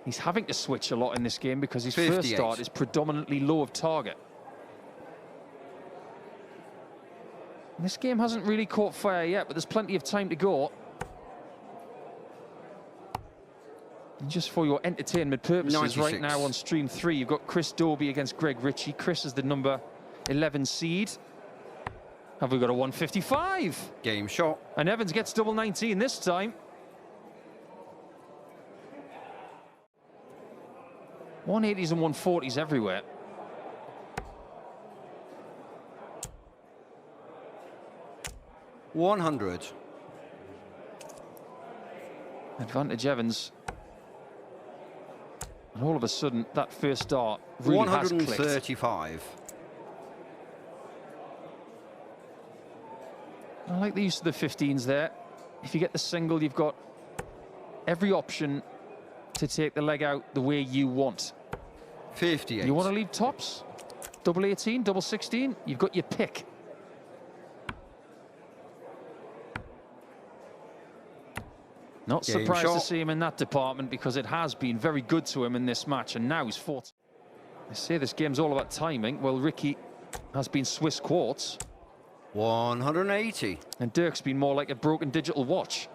He's having to switch a lot in this game because his 58. first start is predominantly low of target. And this game hasn't really caught fire yet, but there's plenty of time to go. And just for your entertainment purposes, 96. right now on stream 3, you've got Chris Dobey against Greg Ritchie. Chris is the number 11 seed. Have we got a 155? Game shot. And Evans gets double 19 this time. 180s and 140s everywhere. $100. Advantage Evans. And all of a sudden, that first start really has clicked. 135. I like the use of the 15s there. If you get the single, you've got every option to take the leg out the way you want. 58. You want to leave tops? Double 18, double 16? You've got your pick. Not Game surprised to shot. see him in that department because it has been very good to him in this match, and now he's fought. They say this game's all about timing. Well, Ricky has been Swiss quartz. 180. And Dirk's been more like a broken digital watch.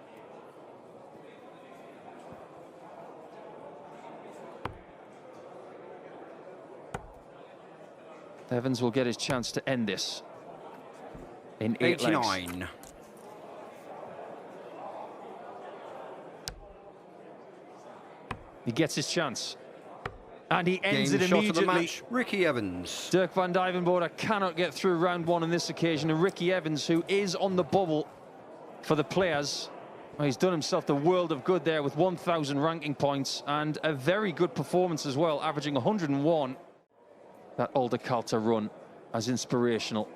Evans will get his chance to end this in 8 legs. 89. He gets his chance. And he ends Game it shot of the immediately. match, Ricky Evans. Dirk van Duijvenbode cannot get through round 1 on this occasion. And Ricky Evans, who is on the bubble for the players, well, he's done himself the world of good there with 1,000 ranking points and a very good performance as well, averaging 101. That Alder Kalter run as inspirational.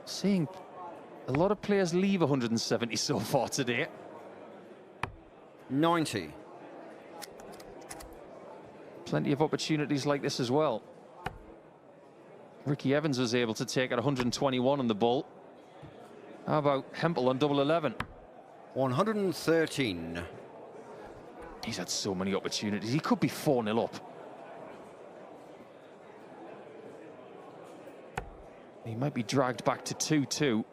Seeing a lot of players leave 170 so far today. 90. Plenty of opportunities like this as well. Ricky Evans was able to take at 121 on the ball. How about Hempel on double 11? 113. He's had so many opportunities. He could be 4-0 up. He might be dragged back to 2-2.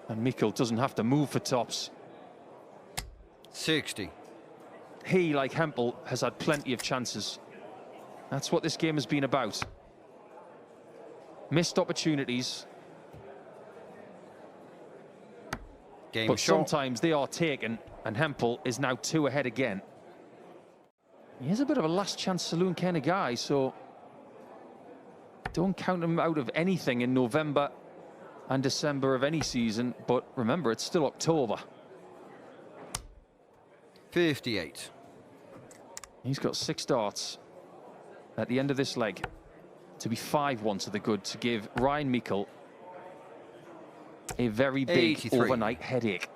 And Meikle doesn't have to move for tops. 60. He, like Hempel, has had plenty of chances. That's what this game has been about. Missed opportunities. Game But shot. sometimes they are taken, and Hempel is now 2 ahead again. He is a bit of a last chance saloon kind of guy, so don't count him out of anything in November and December of any season. But remember, it's still October. 58. He's got 6 darts at the end of this leg to be 5-1 to the good, to give Ryan Meikle a very big 83. overnight headache.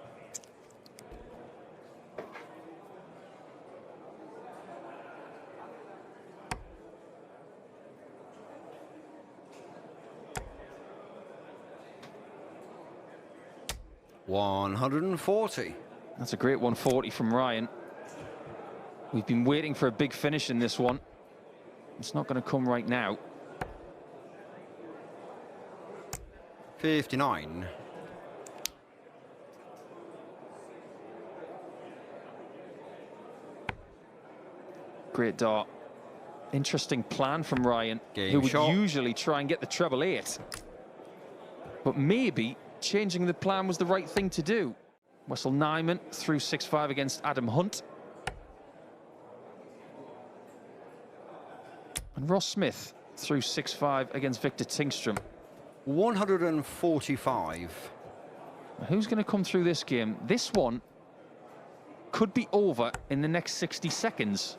$140. That's a great 140 from Ryan. We've been waiting for a big finish in this one. It's not going to come right now. 59. Great dart. Interesting plan from Ryan, Game who would shot. usually try and get the treble 8. But maybe changing the plan was the right thing to do. Wessel Nyman through 6-5 against Adam Hunt. And Ross Smith through 6-5 against Victor Tingstrom. 145. Who's going to come through this game? This one could be over in the next 60 seconds.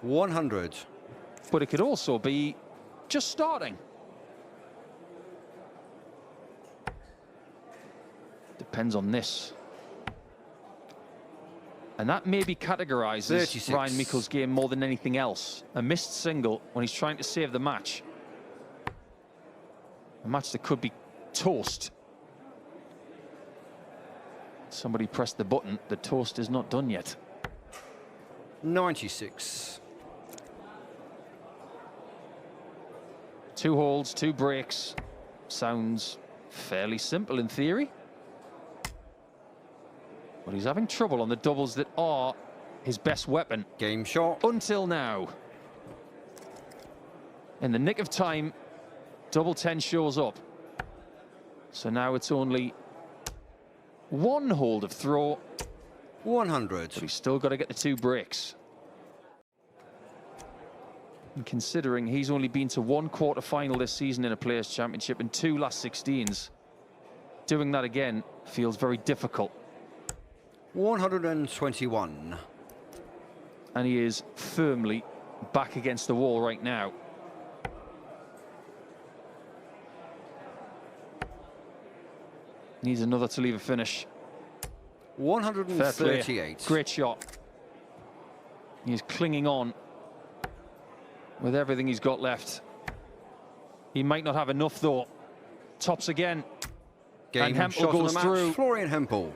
100. But it could also be just starting. Depends on this. And that maybe categorises 36. Ryan Meikle's game more than anything else. A missed single when he's trying to save the match. A match that could be toast. Somebody pressed the button. The toast is not done yet. 96. 2 holds, 2 breaks. Sounds fairly simple in theory. But he's having trouble on the doubles that are his best weapon. Game shot. Until now. In the nick of time, double 10 shows up. So now it's only 1 hold of throw. 100. But he's still got to get the 2 breaks. And considering he's only been to 1 quarter-final this season in a Players' Championship and 2 last 16s, doing that again feels very difficult. 121. And he is firmly back against the wall right now. Needs another to leave a finish. 138. Great shot. He's clinging on with everything he's got left. He might not have enough though. Tops again. Game and Hempel shot goes of the match, through. Florian Hempel.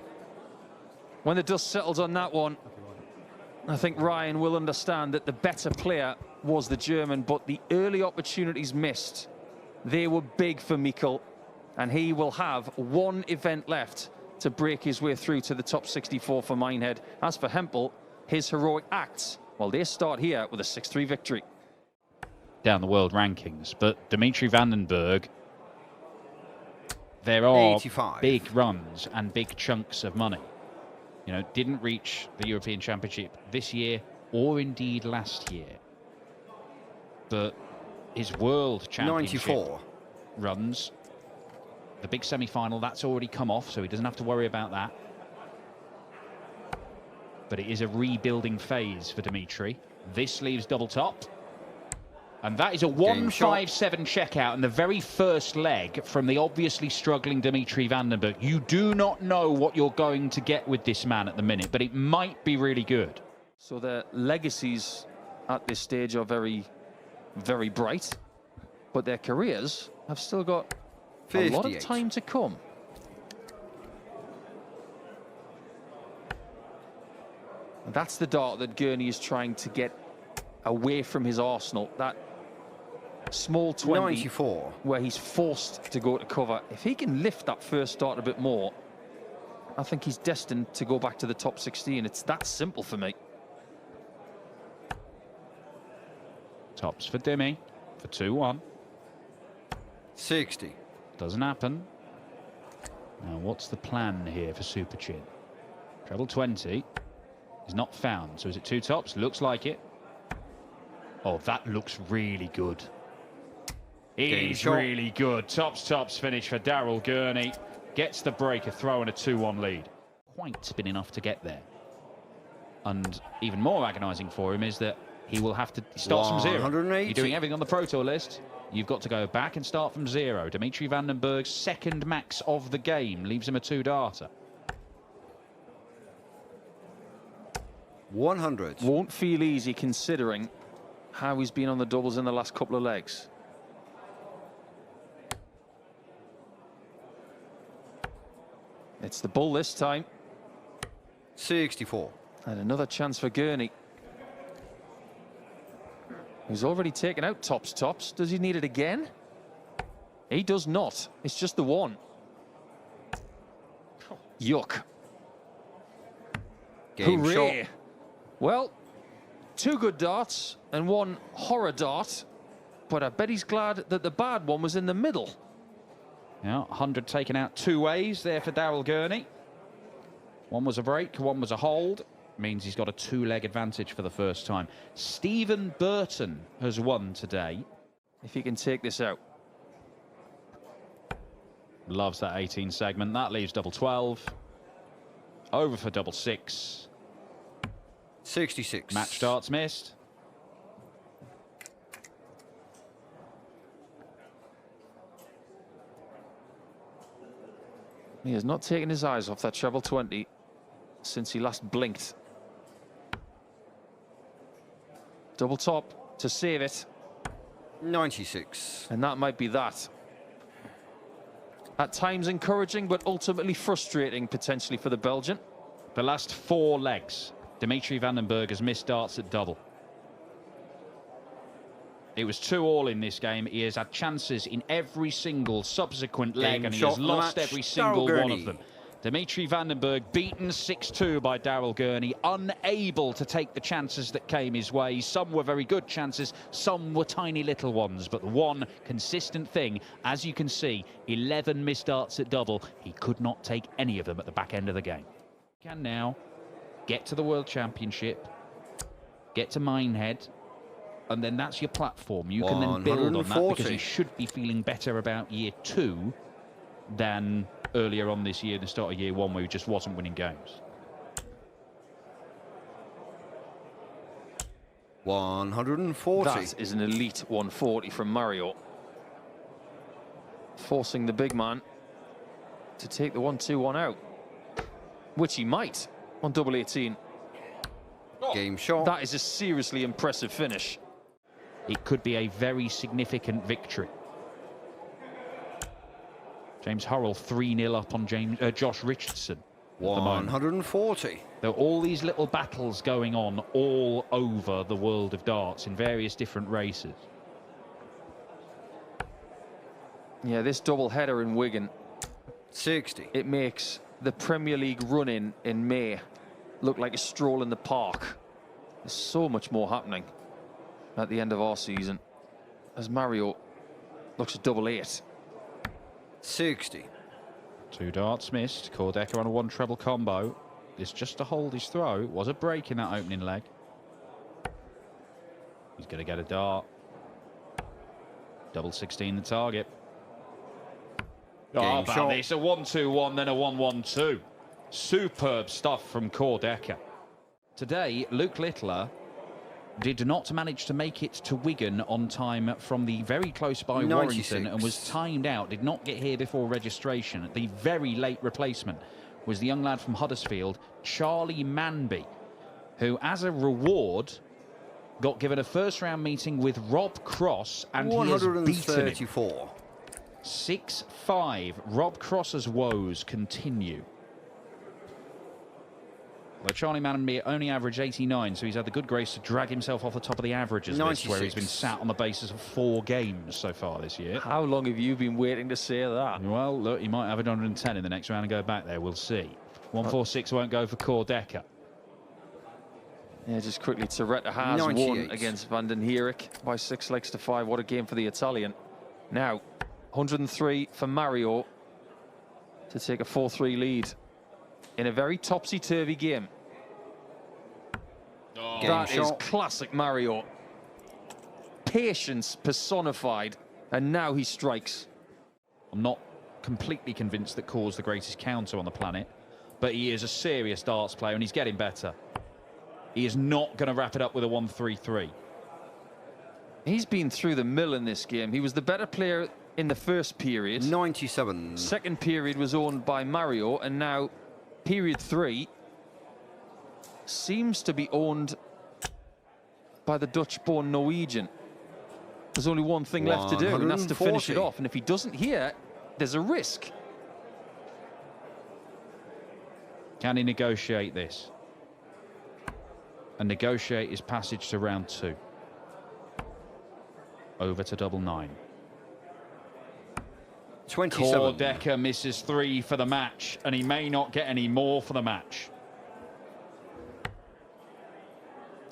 When the dust settles on that one, I think Ryan will understand that the better player was the German, but the early opportunities missed, they were big for Meikle, and he will have 1 event left to break his way through to the top 64 for Minehead. As for Hempel, his heroic acts, well, they start here with a 6-3 victory. Down the world rankings, but Dimitri Vandenbogaerde, there are 85. big runs and big chunks of money. You know, didn't reach the European Championship this year or indeed last year. But his World Championship 94. runs, the big semi-final, that's already come off, so he doesn't have to worry about that. But it is a rebuilding phase for Dimitri. This leaves double top. And that is a 157 checkout in the very first leg from the obviously struggling Dimitri Vandenbogaerde. You do not know what you're going to get with this man at the minute, but it might be really good. So their legacies at this stage are very, very bright, but their careers have still got 58. a lot of time to come. And that's the dart that Gurney is trying to get away from his arsenal. That small 20 94. where he's forced to go to cover. If he can lift that first dart a bit more, I think he's destined to go back to the top 16. It's that simple for me. Tops for Dimmy for 2-1. 60. Doesn't happen. Now, what's the plan here for Super Chin? Treble 20 is not found. So is it 2 tops? Looks like it. Oh, that looks really good. It is really good. Tops finish for Daryl Gurney. Gets the break, a throw and a 2-1 lead. Quite been enough to get there. And even more agonising for him is that he will have to start from 0. 180. You're doing everything on the Pro Tour list. You've got to go back and start from 0. Dimitri Vandenbogaerde's second max of the game leaves him a 2-darter. 100. Won't feel easy considering how he's been on the doubles in the last couple of legs. It's the bull this time. 64. And another chance for Gurney, who's already taken out tops. Does he need it again? He does not. It's just the 1. Yuck. Game Hooray. shot. Well, 2 good darts and 1 horror dart, but I bet he's glad that the bad one was in the middle. Yeah, 100 taken out 2 ways there for Daryl Gurney. 1 was a break, 1 was a hold. Means he's got a 2-leg advantage for the first time. Stephen Burton has won today. If he can take this out. Loves that 18 segment. That leaves double 12. Over for double 6. 66. Match darts missed. He has not taken his eyes off that treble 20 since he last blinked. Double top to save it. 96. And that might be that. At times encouraging, but ultimately frustrating, potentially, for the Belgian. The last 4 legs, Dimitri Vandenbogaerde has missed darts at double. It was 2-2 in this game. He has had chances in every single subsequent leg, and he has lost every single one of them. Dimitri Vandenbogaerde beaten 6-2 by Gurney, unable to take the chances that came his way. Some were very good chances, some were tiny little ones, but the one consistent thing, as you can see, 11 missed darts at double. He could not take any of them at the back end of the game. He can now get to the World Championship, get to Minehead, and then that's your platform. You can then build on that, because he should be feeling better about year 2 than earlier on this year, the start of year 1, where he just wasn't winning games. 140. That is an elite 140 from Mario. Forcing the big man to take the 1-2-1 out, which he might on double 18. Game shot. That is a seriously impressive finish. It could be a very significant victory. James Hurrell 3-0 up on Josh Richardson. 140. There are all these little battles going on all over the world of darts in various different races. Yeah, this double header in Wigan, 60. it makes the Premier League run-in May look like a stroll in the park. There's so much more happening at the end of our season, as Mario looks at double 8. 60. 2 darts missed. Dekker on a 1 treble combo. It's just to hold his throw. It was a break in that opening leg. He's going to get a dart. Double 16 the target. Oh, about this. A 1-2-1, then a 1-1-2. Superb stuff from Dekker. Today, Luke Littler did not manage to make it to Wigan on time from the very close by 96. Warrington, and was timed out, did not get here before registration. The very late replacement was the young lad from Huddersfield, Charlie Manby, who, as a reward, got given a first-round meeting with Rob Cross, and he has beaten him. 6-5. Rob Cross's woes continue. Well, Charlie Manby only averaged 89, so he's had the good grace to drag himself off the top of the averages list, where he's been sat on the basis of 4 games so far this year. How long have you been waiting to say that? Well, look, he might have 110 in the next round and go back there. We'll see. 146 won't go for Dekker. Yeah, just quickly, Toretta has 98. won against Vandenbogaerde by 6 legs to 5. What a game for the Italian. Now, 103 for Mario to take a 4-3 lead in a very topsy-turvy game. That is classic Mario. Patience personified, and now he strikes. I'm not completely convinced that Core's the greatest counter on the planet, but he is a serious darts player, and he's getting better. He is not going to wrap it up with a 1-3-3. He's been through the mill in this game. He was the better player in the first period. 97. Second period was owned by Mario, and now period 3 seems to be owned by the Dutch-born Norwegian. There's only one thing left to do, and that's to finish it off. And if he doesn't here, there's a risk. Can he negotiate this? And negotiate his passage to round 2. Over to double 9. 27. Dekker misses 3 for the match, and he may not get any more for the match.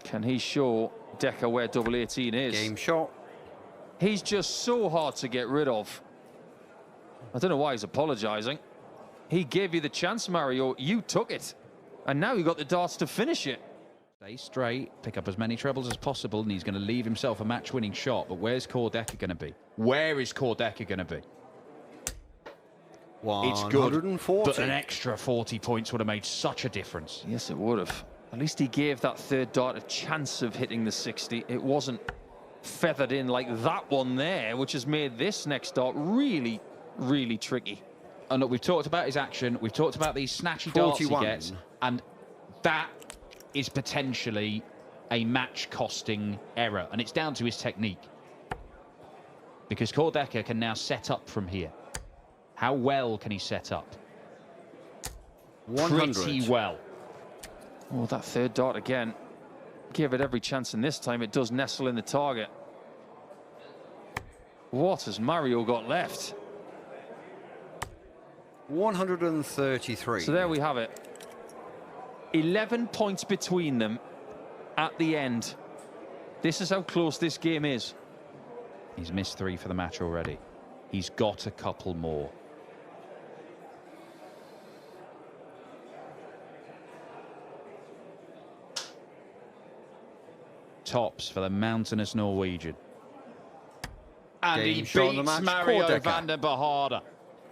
Can he show Dekker where double 18 is? Game shot. He's just so hard to get rid of. I don't know why he's apologising. He gave you the chance, Mario. You took it. And now you got the darts to finish it. Stay straight, pick up as many trebles as possible, and he's going to leave himself a match-winning shot. But where's Dekker going to be? Where is Dekker going to be? It's good, but an extra 40 points would have made such a difference. Yes, it would have. At least he gave that third dart a chance of hitting the 60. It wasn't feathered in like that one there, which has made this next dart really, really tricky. And look, we've talked about his action. We've talked about these snatchy darts he gets. And that is potentially a match-costing error. And it's down to his technique. Because Dekker can now set up from here. How well can he set up? 100. Pretty well. Oh, that third dart again. Give it every chance, and this time it does nestle in the target. What has Mario got left? 133. So there we have it. 11 points between them at the end. This is how close this game is. He's missed 3 for the match already. He's got a couple more. Tops for the mountainous Norwegian. And Game he shot on the beats match, Mario Dekker. Vandenbogaerde.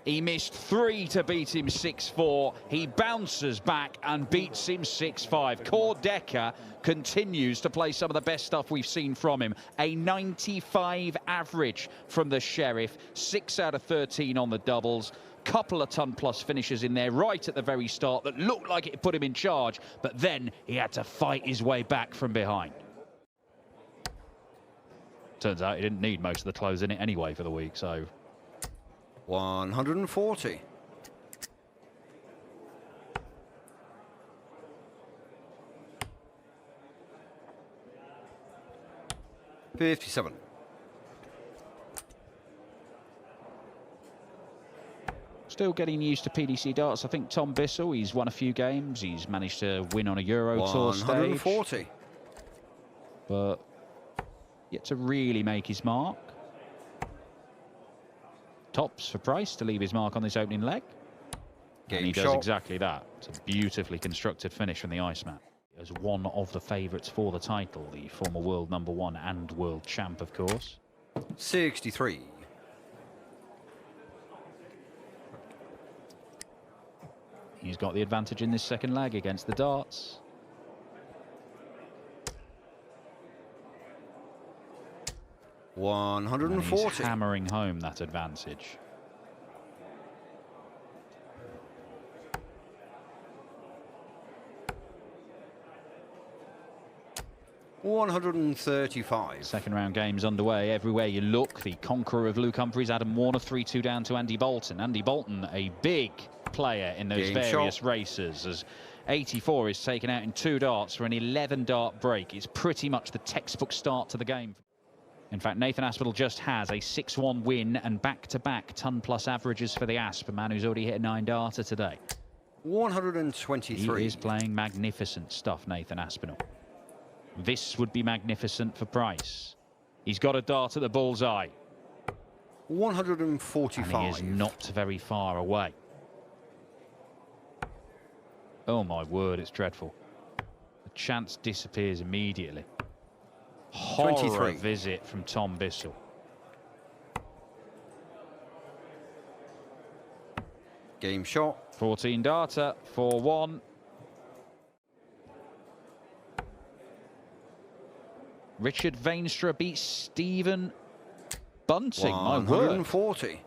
He missed 3 to beat him 6-4. He bounces back and beats him 6-5. Dekker continues to play some of the best stuff we've seen from him. A 95 average from the Sheriff. 6 out of 13 on the doubles. Couple of ton-plus finishes in there right at the very start that looked like it put him in charge, but then he had to fight his way back from behind. Turns out he didn't need most of the clothes in it anyway for the week, so... 140. $57. Still getting used to PDC darts. I think Tom Bissell, he's won a few games. He's managed to win on a Euro Tour stage. 140. But yet to really make his mark. Tops for Price to leave his mark on this opening leg. Game and he shot. does exactly that. It's a beautifully constructed finish from the Iceman. As one of the favourites for the title, the former world #1 and world champ, of course. 63. He's got the advantage in this second leg against the darts. And 140. he's hammering home that advantage. $135. Second round games underway. Everywhere you look, the conqueror of Luke Humphries, Adam Warner, 3-2 down to Andy Bolton. Andy Bolton, a big player in those Game various shot. races, as 84 is taken out in 2 darts for an 11-dart break. It's pretty much the textbook start to the game. In fact, Nathan Aspinall just has a 6-1 win and back-to-back ton-plus averages for the Asp, a man who's already hit a 9-darter today. 123. He is playing magnificent stuff, Nathan Aspinall. This would be magnificent for Price. He's got a dart at the bullseye. 145. And he is not very far away. Oh my word, it's dreadful. The chance disappears immediately. Horror 23. visit from Tom Bissell. Game shot. 14 darter, 4-1. Richard Veenstra beats Stephen Bunting. My word. 140.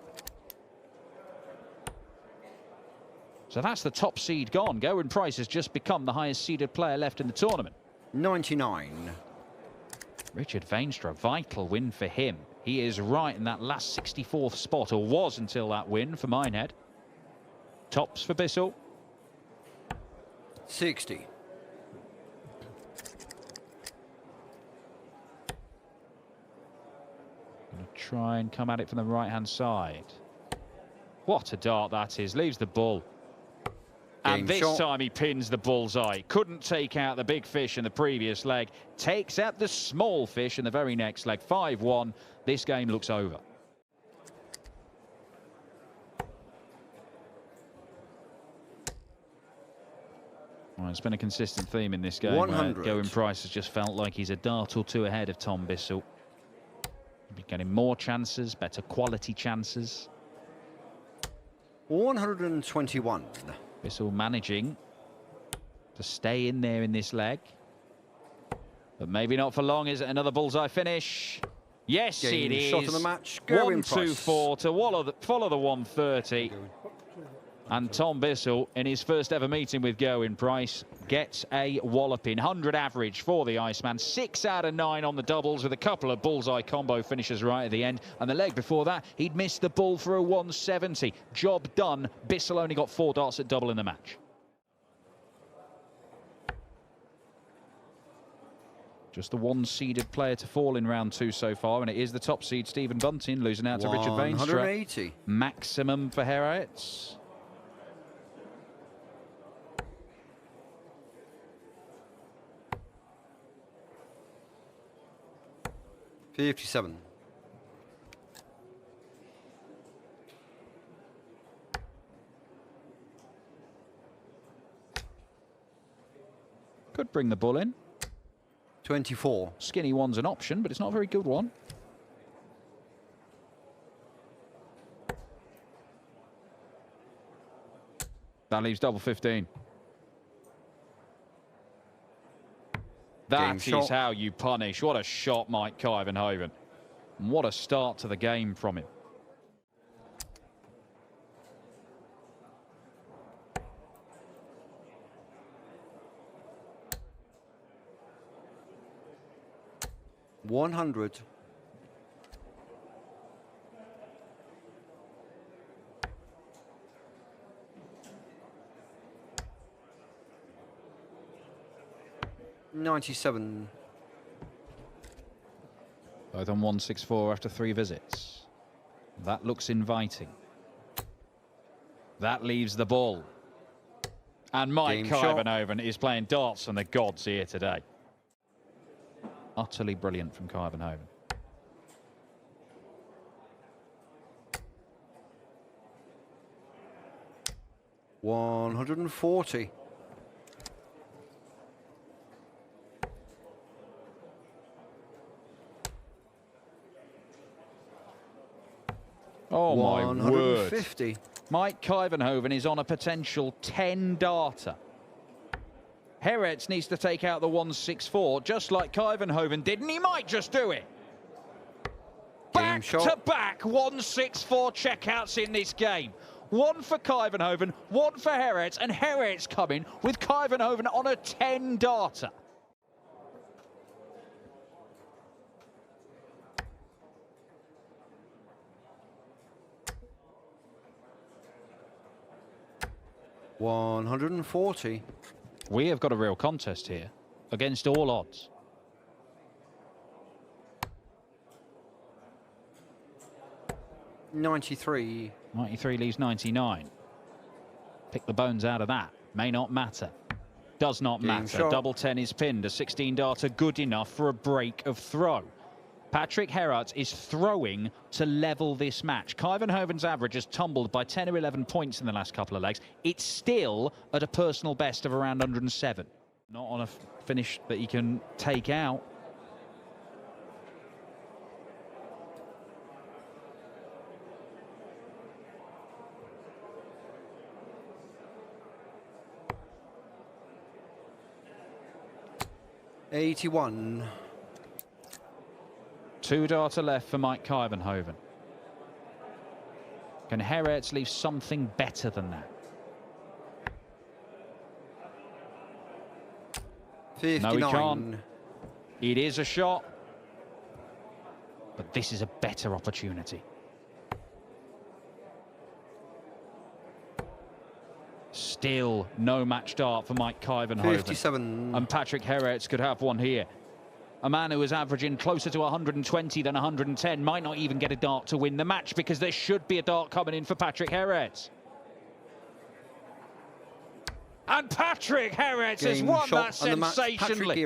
So that's the top seed gone. Gerwyn Price has just become the highest seeded player left in the tournament. 99. Richard Veenstra, vital win for him. He is right in that last 64th spot, or was until that win for Minehead. Tops for Bissell. 60. Gonna try and come at it from the right-hand side. What a dart that is. Leaves the bull. And this shot. time he pins the bullseye. Couldn't take out the big fish in the previous leg. Takes out the small fish in the very next leg. 5-1. This game looks over. Well, it's been a consistent theme in this game. 100. Gerwyn Price has just felt like he's a dart or two ahead of Tom Bissell. Getting more chances, better quality chances. 121. Bissell managing to stay in there in this leg. But maybe not for long. Is it another bullseye finish? Yes, Game it is. shot of the match. Gerwyn Price. 1-2-4 to follow the 130. And Tom Bissell, in his first ever meeting with Gerwyn Price, gets a walloping. 100 average for the Iceman. 6 out of 9 on the doubles with a couple of bullseye combo finishes right at the end. And the leg before that, he'd missed the ball for a 170. Job done. Bissell only got 4 darts at double in the match. Just the 1-seeded player to fall in round 2 so far, and it is the top seed, Stephen Bunting, losing out to Richard Vainstra. 180. Maximum for Geeraets. $57. Could bring the bull in. 24. Skinny one's an option, but it's not a very good one. That leaves double 15. That is how you punish. What a shot, Mike Kuivenhoven. And what a start to the game from him. $100. $97. Both on 164 after 3 visits. That looks inviting. That leaves the ball. And Mike Kuivenhoven is playing darts on the gods here today. Utterly brilliant from Kuivenhoven. $140. Oh my word. $150. Mike Kuivenhoven is on a potential 10-darter. Geeraets needs to take out the 164, just like Kuivenhoven did, and he might just do it. Back-to-back 164 checkouts in this game. One for Kuivenhoven, one for Geeraets, and Geeraets coming with Kuivenhoven on a 10-darter. $140. We have got a real contest here, against all odds. $93. 93 leaves 99. Pick the bones out of that. May not matter. Does not matter. Double 10 is pinned. A 16-darter good enough for a break of throw. Patrick Geeraets is throwing to level this match. Kuivenhoven's average has tumbled by 10 or 11 points in the last couple of legs. It's still at a personal best of around 107. Not on a finish that he can take out. $81. 2-darter left for Mike Kuivenhoven. Can Geeraets leave something better than that? 59. No, he can't. It is a shot, but this is a better opportunity. Still no match dart for Mike Kuivenhoven. 57. And Patrick Geeraets could have one here. A man who is averaging closer to 120 than 110 might not even get a dart to win the match, because there should be a dart coming in for Patrick Geeraets. And Patrick Geeraets has won that sensationally.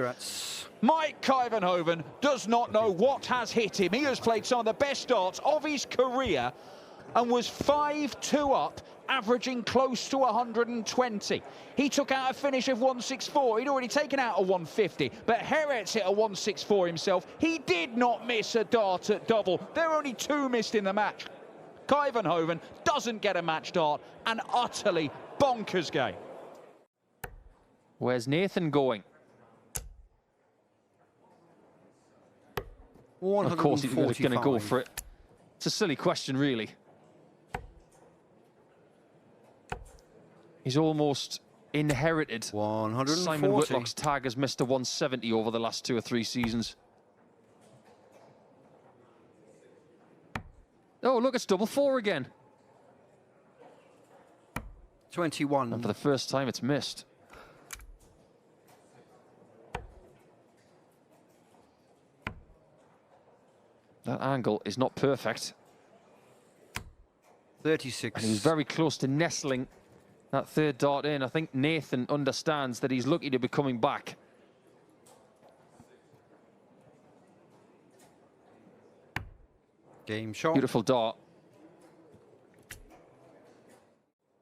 Mike Kuivenhoven does not know what has hit him. He has played some of the best darts of his career and was 5-2 up, averaging close to 120. He took out a finish of 164. He'd already taken out a 150, but Geeraets hit a 164 himself. He did not miss a dart at double. There are only 2 missed in the match. Kuivenhoven doesn't get a match dart. An utterly bonkers game. Where's Nathan going? Of course he's going to go for it. It's a silly question, really. He's almost inherited 140. Simon Whitlock's tag as Mr. 170 over the last 2 or 3 seasons. Oh, look, it's double 4 again. 21. And for the first time, it's missed. That angle is not perfect. 36. And he was very close to nestling that third dart in. I think Nathan understands that he's lucky to be coming back. Game shot. Beautiful dart.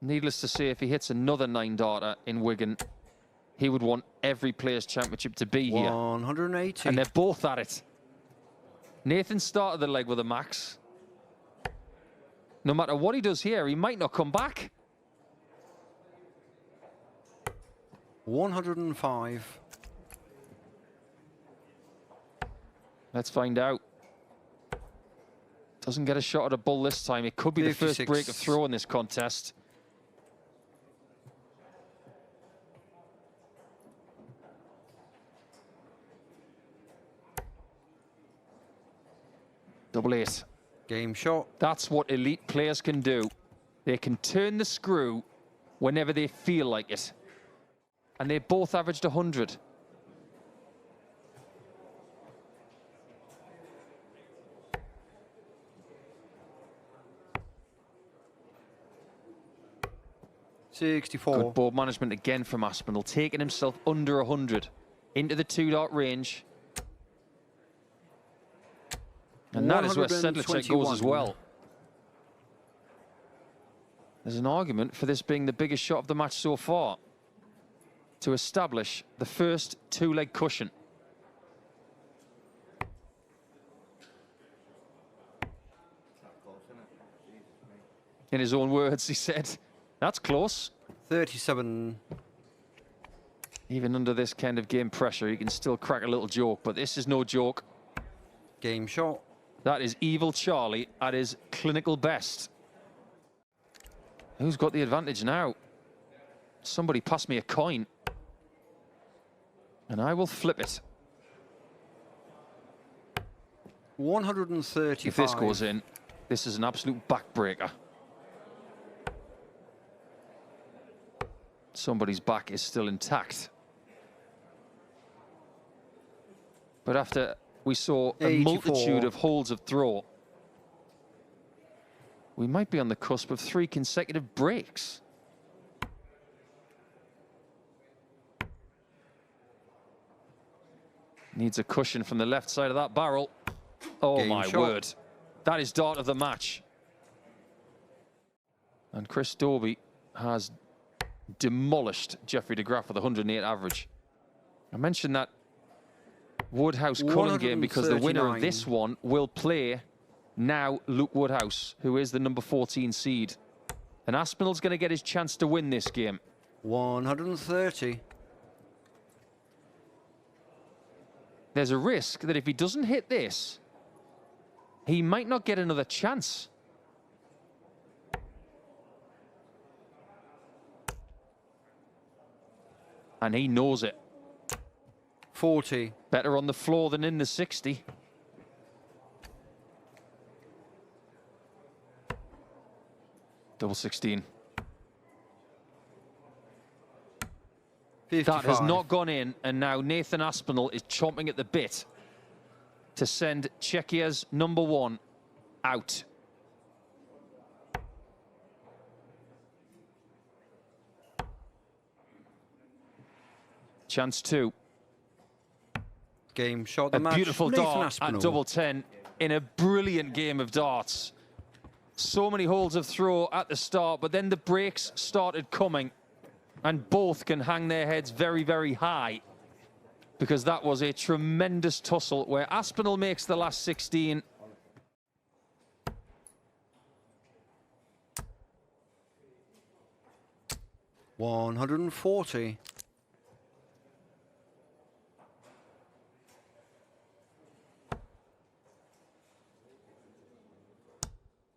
Needless to say, if he hits another 9-darter in Wigan, he would want every Players' Championship to be here. 180. And they're both at it. Nathan started the leg with a max. No matter what he does here, he might not come back. 105. Let's find out. Doesn't get a shot at a bull this time. It could be 56. the first break of throw in this contest. Double 8. Game shot. That's what elite players can do. They can turn the screw whenever they feel like it. And they both averaged 100. Good board management again from Aspinall, taking himself under 100 into the 2-dart range. And that is where Sedlacek goes as well. There's an argument for this being the biggest shot of the match so far, to establish the first 2-leg cushion. In his own words, he said, that's close. 37. Even under this kind of game pressure, he can still crack a little joke, but this is no joke. Game shot. That is Evil Charlie at his clinical best. Who's got the advantage now? Somebody pass me a coin. And I will flip it. 135. If this goes in, this is an absolute backbreaker. Somebody's back is still intact. But after we saw a 84. multitude of holds of throw, we might be on the cusp of 3 consecutive breaks. Needs a cushion from the left side of that barrel. Oh, Game my shot. word. That is dart of the match. And Chris Dobey has demolished Jeffrey de Graaf with 108 average. I mentioned that Woodhouse-Cullen game because the winner of this one will play now Luke Woodhouse, who is the number 14 seed. And Aspinall's going to get his chance to win this game. 130. There's a risk that if he doesn't hit this, he might not get another chance. And he knows it. 40. Better on the floor than in the 60. Double 16. 55. That has not gone in, and now Nathan Aspinall is chomping at the bit to send Czechia's number 1 out. Chance 2. Game shot. The A match. beautiful Nathan dart Aspinall. at double 10 in a brilliant game of darts. So many holes of throw at the start, but then the breaks started coming, and both can hang their heads very, very high, because that was a tremendous tussle where Aspinall makes the last 16. $140.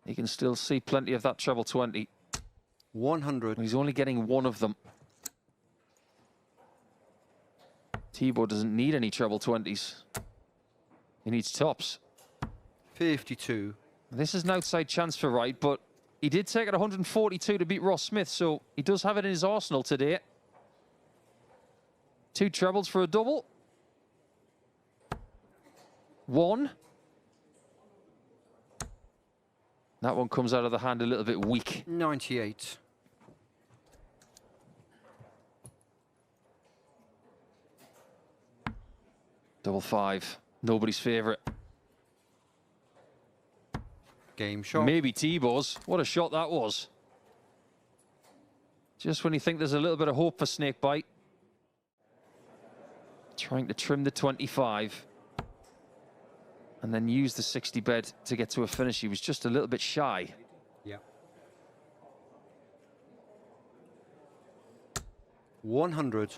You can still see plenty of that treble 20. 100. He's only getting one of them. Tebow doesn't need any treble 20s. He needs tops. 52. This is an outside chance for Wright, but he did take it 142 to beat Ross Smith, so he does have it in his arsenal today. 2 trebles for a double. 1. That one comes out of the hand a little bit weak. 98. Double 5. Nobody's favourite. Game shot. Maybe Tebow's. What a shot that was. Just when you think there's a little bit of hope for Snakebite. Trying to trim the 25. And then use the 60 bed to get to a finish. He was just a little bit shy. Yeah. 100.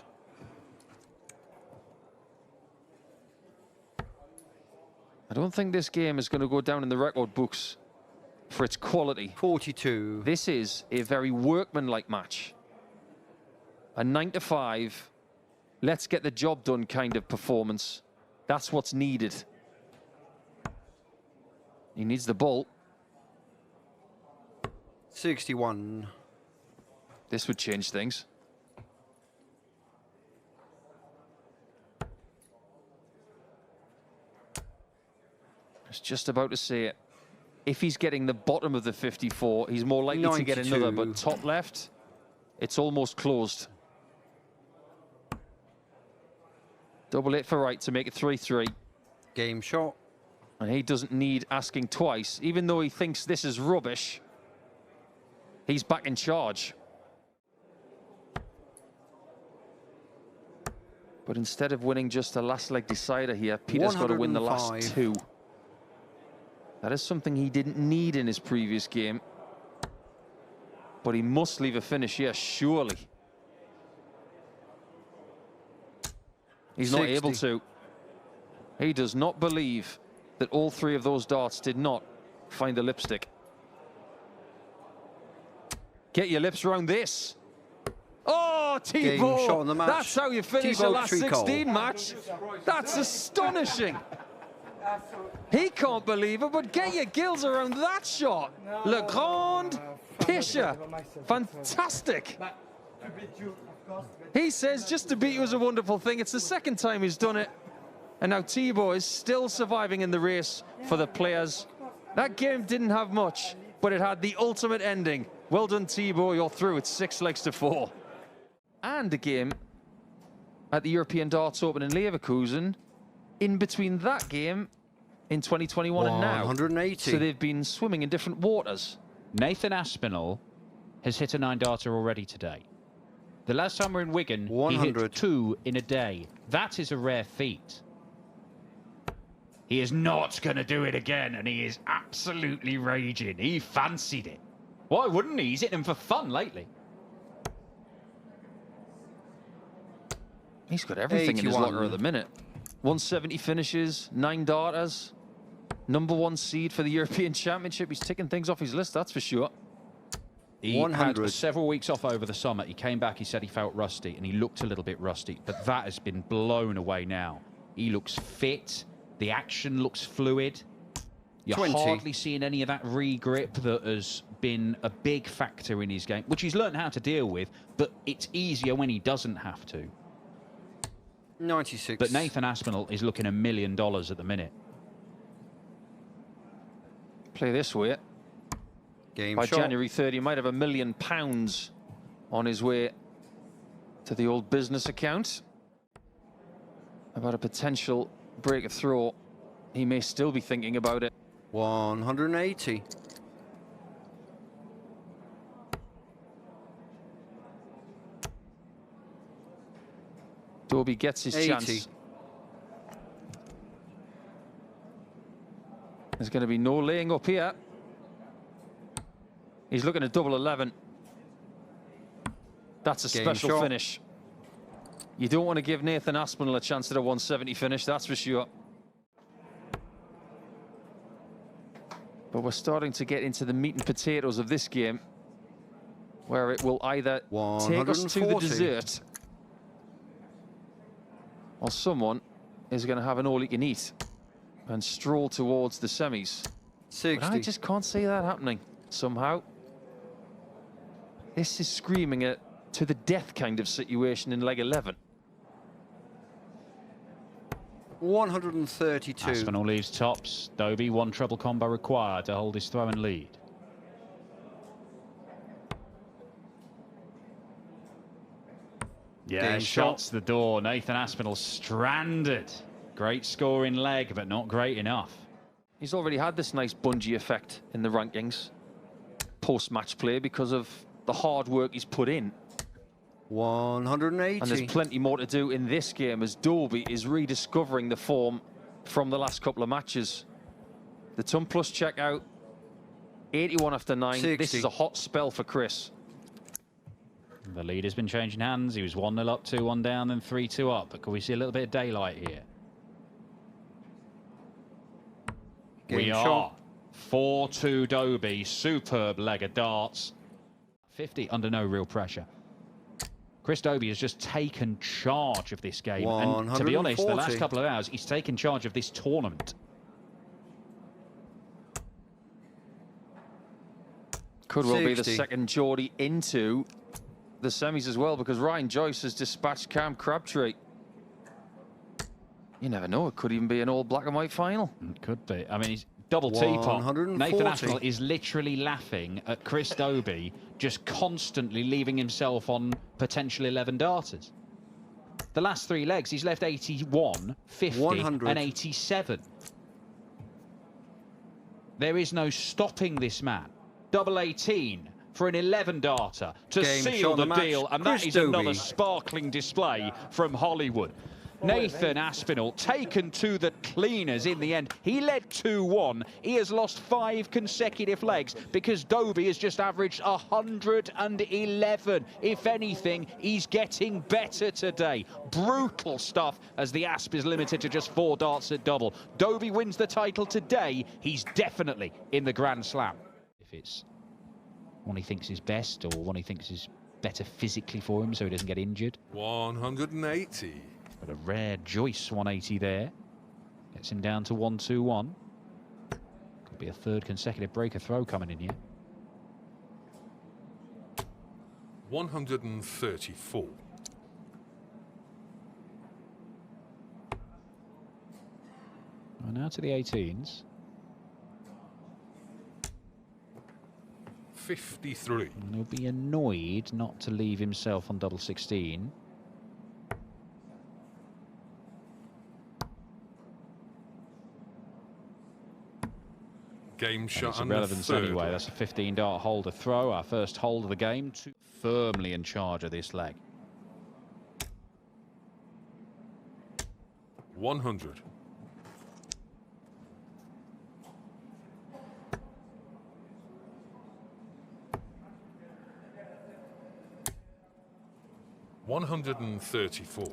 I don't think this game is going to go down in the record books for its quality. 42. This is a very workmanlike match. A 9 to 5, let's get the job done kind of performance. That's what's needed. He needs the ball. 61. This would change things. I was just about to say it. If he's getting the bottom of the 54, he's more likely 92. to get another, but top left, it's almost closed. Double it for Wright to make it 3-3. Game shot. And he doesn't need asking twice. Even though he thinks this is rubbish, he's back in charge. But instead of winning just the last leg decider here, Peter's got to win the last 2. That is something he didn't need in his previous game. But he must leave a finish here, surely. He's 60. not able to. He does not believe that all 3 of those darts did not find the lipstick. Get your lips around this. Oh, Game shot Tebow! on the match. That's how you finish Tebow the last Tricole. 16 match. That's astonishing. He can't believe it, but get your gills around that shot. Le Grand Pischer. Fantastic. He says just to beat you is a wonderful thing. It's the second time he's done it. And now Tebow is still surviving in the race for the players. That game didn't have much, but it had the ultimate ending. Well done, Tebow. You're through. It's 6 legs to 4. And a game at the European Darts Open in Leverkusen in between that game in 2021 and now. 180. So they've been swimming in different waters. Nathan Aspinall has hit a 9-darter already today. The last time we were in Wigan, 100. he hit 2 in a day. That is a rare feat. He is not going to do it again, and he is absolutely raging. He fancied it. Why wouldn't he? He's hitting them for fun lately. He's got everything 81. in his locker at the minute. 170 finishes, 9 darters, #1 seed for the European Championship. He's ticking things off his list, that's for sure. He 100. had several weeks off over the summer. He came back, he said he felt rusty, and he looked a little bit rusty, but that has been blown away now. He looks fit. The action looks fluid. You're 20. hardly seeing any of that re-grip that has been a big factor in his game, which he's learned how to deal with, but it's easier when he doesn't have to. 96. But Nathan Aspinall is looking $1 million at the minute. Play this way. Game By shot. January 3rd, he might have £1 million on his way to the old business account. About a potential break of throw. He may still be thinking about it. 180. Dobey gets his 80. chance. There's going to be no laying up here. He's looking at double 11. That's a Game special shot. finish. You don't want to give Nathan Aspinall a chance at a 170 finish, that's for sure. But we're starting to get into the meat and potatoes of this game. where it will either take us to the 140. dessert, or someone is going to have an all-you-can-eat and stroll towards the semis. 60. But I just can't see that happening somehow. This is screaming a to the death kind of situation in leg 11. 132. Aspinall leaves tops. Dobey, one treble combo required to hold his throw and lead. Yeah, Game shots shot. the door. Nathan Aspinall stranded. Great scoring leg, but not great enough. He's already had this nice bungee effect in the rankings post-match play because of the hard work he's put in. 180. And there's plenty more to do in this game as Dobey is rediscovering the form from the last couple of matches. The ton plus check out, 81 after 9. 60. This is a hot spell for Chris. The lead has been changing hands. He was 1-0 up, 2-1 down, then 3-2 up. But can we see a little bit of daylight here? Game we shot. are. 4-2 Dobey. Superb leg of darts. 50 under no real pressure. Chris Dobey has just taken charge of this game. And to be honest, the last 140. couple of hours, he's taken charge of this tournament. Could well be the 60. second Geordie into the semis as well, because Ryan Joyce has dispatched Cam Crabtree. You never know, it could even be an all black and white final. It could be. I mean, he's double teapot. 140. Nathan Aspinall is literally laughing at Chris Dobey just constantly leaving himself on potential 11 darters. The last 3 legs, he's left 81, 50 100. and 87. There is no stopping this man. Double 18 for an 11 darter to Game seal shot the of the match. deal, and Chris that is another Dobey. sparkling display from Hollywood. Nathan Aspinall taken to the cleaners in the end. He led 2-1. He has lost 5 consecutive legs because Dobey has just averaged 111. If anything, he's getting better today. Brutal stuff as the Asp is limited to just 4 darts at double. Dobey wins the title today. He's definitely in the Grand Slam. If it's one he thinks is best or one he thinks is better physically for him so he doesn't get injured. 180. But a rare Joyce 180 there. Gets him down to 1-2-1. Could be a 3rd consecutive breaker throw coming in here. 134. Well, now to the 18s. 53. And he'll be annoyed not to leave himself on double 16. Game And shot it's and the irrelevance third anyway. leg. That's a 15-dart holder throw. Our first hold of the game. Firmly in charge of this leg. 100. 134.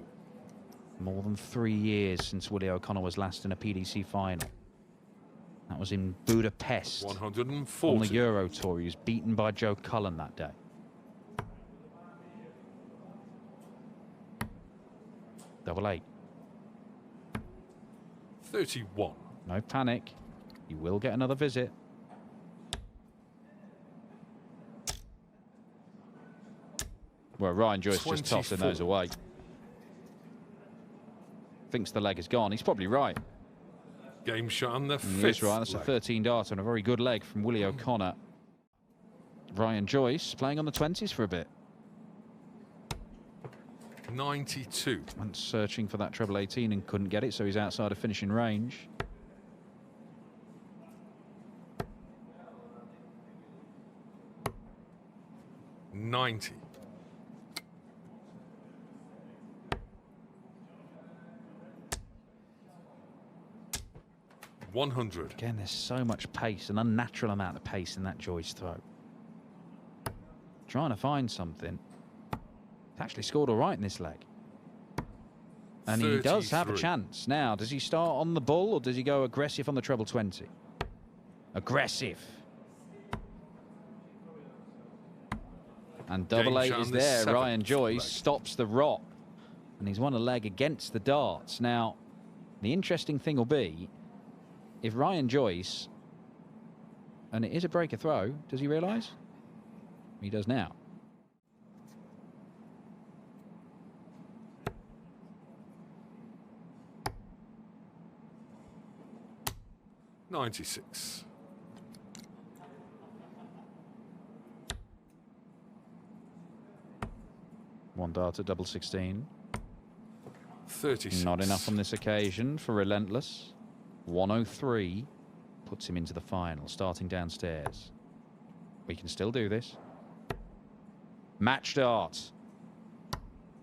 More than 3 years since Willie O'Connor was last in a PDC final. That was in Budapest. 140. On the Euro Tour. He was beaten by Joe Cullen that day. Double 8. 31. No panic. You will get another visit. Well, Ryan Joyce just tossing 24. those away. Thinks the leg is gone. He's probably right. Game shot and the He fifth is right. That's a leg. 13 dart and a very good leg from Willie O'Connor. Ryan Joyce playing on the 20s for a bit. 92. Went searching for that treble 18 and couldn't get it, so he's outside of finishing range. $90. 100. Again, there's so much pace, an unnatural amount of pace in that Joyce throw. Trying to find something. He's actually scored all right in this leg. And he does have a 33. chance. Now, does he start on the bull or does he go aggressive on the treble 20? Aggressive. And double eight shot is on the there. 7th Ryan Joyce leg. stops the rot. And he's won a leg against the darts. Now, the interesting thing will be, if Ryan Joyce, and it is a breaker throw, does he realise? He does now. $96. One dart at double 16. 36. Not enough on this occasion for Relentless. 103 puts him into the final, starting downstairs. We can still do this. Match darts.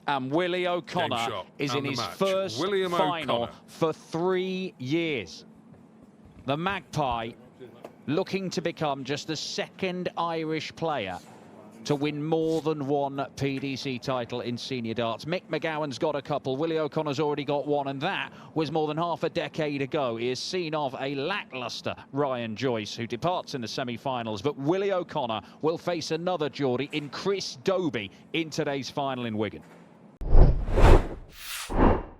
And Willie O'Connor is in his first final for 3 years. The Magpie looking to become just the second Irish player to win more than one PDC title in senior darts. Mick McGowan's got a couple, Willie O'Connor's already got one, and that was more than half a decade ago. He has seen off a lacklustre Ryan Joyce, who departs in the semi-finals, but Willie O'Connor will face another Geordie in Chris Dobey in today's final in Wigan.